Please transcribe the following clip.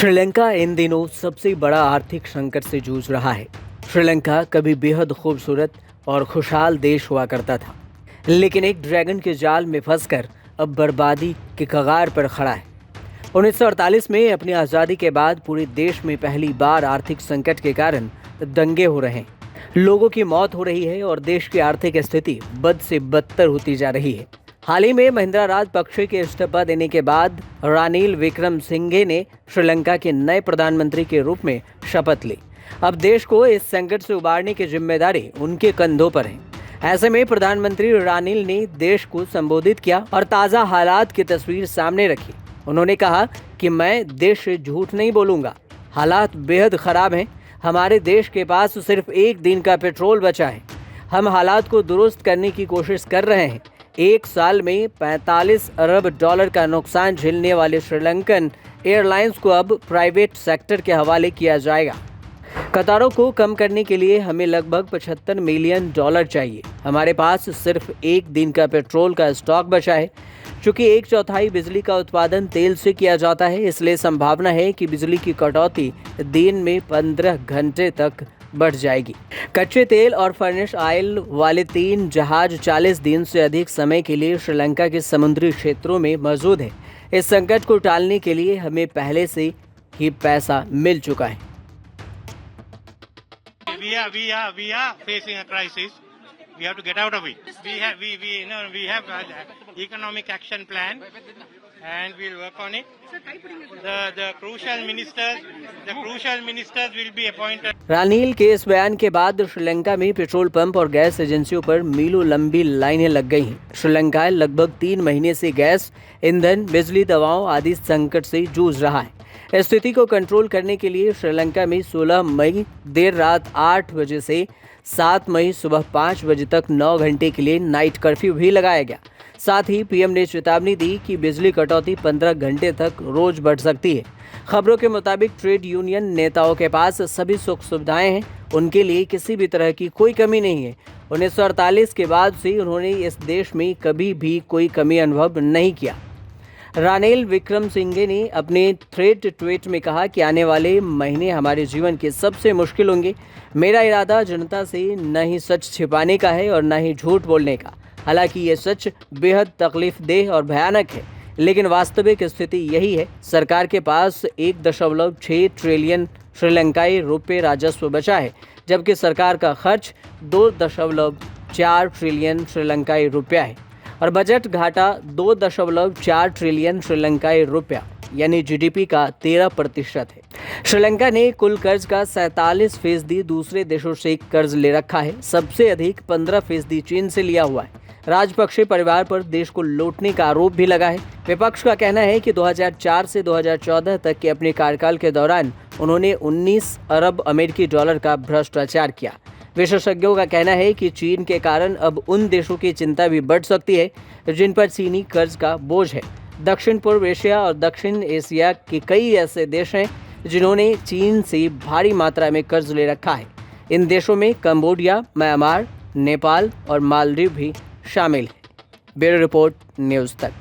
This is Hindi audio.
श्रीलंका इन दिनों सबसे बड़ा आर्थिक संकट से जूझ रहा है। श्रीलंका कभी बेहद खूबसूरत और खुशहाल देश हुआ करता था, लेकिन एक ड्रैगन के जाल में फंसकर अब बर्बादी के कगार पर खड़ा है। 1948 में अपनी आज़ादी के बाद पूरे देश में पहली बार आर्थिक संकट के कारण दंगे हो रहे हैं, लोगों की मौत हो रही है और देश की आर्थिक स्थिति बद से बदतर होती जा रही है। हाल ही में महिंद्रा राजपक्षे के इस्तीफा देने के बाद रानिल विक्रमसिंघे ने श्रीलंका के नए प्रधानमंत्री के रूप में शपथ ली। अब देश को इस संकट से उबारने की जिम्मेदारी उनके कंधों पर है। ऐसे में प्रधानमंत्री रानिल ने देश को संबोधित किया और ताज़ा हालात की तस्वीर सामने रखी। उन्होंने कहा कि मैं देश से झूठ नहीं बोलूँगा, हालात बेहद ख़राब हैं। हमारे देश के पास सिर्फ एक दिन का पेट्रोल बचा है। हम हालात को दुरुस्त करने की कोशिश कर रहे हैं। एक साल में 45 अरब डॉलर का नुकसान झेलने वाले श्रीलंकन एयरलाइंस को अब प्राइवेट सेक्टर के हवाले किया जाएगा। कतारों को कम करने के लिए हमें लगभग 75 मिलियन डॉलर चाहिए। हमारे पास सिर्फ एक दिन का पेट्रोल का स्टॉक बचा है। चूँकि 1/4 बिजली का उत्पादन तेल से किया जाता है, इसलिए संभावना है कि बिजली की कटौती दिन में 15 घंटे तक बढ़ जाएगी। कच्चे तेल और फर्नेस ऑयल वाले 3 जहाज 40 दिन से अधिक समय के लिए श्रीलंका के समुद्री क्षेत्रों में मौजूद हैं। इस संकट को टालने के लिए हमें पहले से ही पैसा मिल चुका है। We are facing a crisis. We have to get out of it. We have economic action plan, and we'll work on it. The crucial ministers will be appointed. Ranil के इस बयान के बाद श्रीलंका में पेट्रोल पंप और गैस एजेंसियों पर मीलों लंबी लाइनें लग गई हैं। श्रीलंका लगभग 3 महीने से गैस, ईंधन, बिजली, दवाओं आदि संकट से जूझ रहा है। स्थिति को कंट्रोल करने के लिए श्रीलंका में 16 मई देर रात 8 बजे से 7 मई सुबह 5 बजे तक 9 घंटे के लिए नाइट कर्फ्यू भी लगाया गया। साथ ही पीएम ने चेतावनी दी कि बिजली कटौती 15 घंटे तक रोज बढ़ सकती है। खबरों के मुताबिक ट्रेड यूनियन नेताओं के पास सभी सुख सुविधाएं हैं, उनके लिए किसी भी तरह की कोई कमी नहीं है। 1948 के बाद से उन्होंने इस देश में कभी भी कोई कमी अनुभव नहीं किया। रानिल विक्रमसिंघे ने अपने थ्रेड ट्वीट में कहा कि आने वाले महीने हमारे जीवन के सबसे मुश्किल होंगे। मेरा इरादा जनता से न ही सच छिपाने का है और न ही झूठ बोलने का। हालांकि ये सच बेहद तकलीफदेह और भयानक है, लेकिन वास्तविक स्थिति यही है। सरकार के पास 1.6 ट्रिलियन श्रीलंकाई रुपये राजस्व बचा है, जबकि सरकार का खर्च 2.4 ट्रिलियन श्रीलंकाई रुपया है और बजट घाटा 2.4 ट्रिलियन श्रीलंकाई रुपया यानी जीडीपी का 13% है। श्रीलंका ने कुल कर्ज का 47% दूसरे देशों से कर्ज ले रखा है। सबसे अधिक 15% चीन से लिया हुआ है। राजपक्षे परिवार पर देश को लूटने का आरोप भी लगा है। विपक्ष का कहना है कि 2004 से 2014 तक के अपने कार्यकाल के दौरान उन्होंने 19 अरब अमेरिकी डॉलर का भ्रष्टाचार किया। विशेषज्ञों का कहना है कि चीन के कारण अब उन देशों की चिंता भी बढ़ सकती है जिन पर चीनी कर्ज का बोझ है। दक्षिण पूर्व एशिया और दक्षिण एशिया के कई ऐसे देश हैं जिन्होंने चीन से भारी मात्रा में कर्ज ले रखा है। इन देशों में कंबोडिया, म्यांमार, नेपाल और मालदीव भी शामिल हैं। ब्यूरो रिपोर्ट, न्यूज़ तक।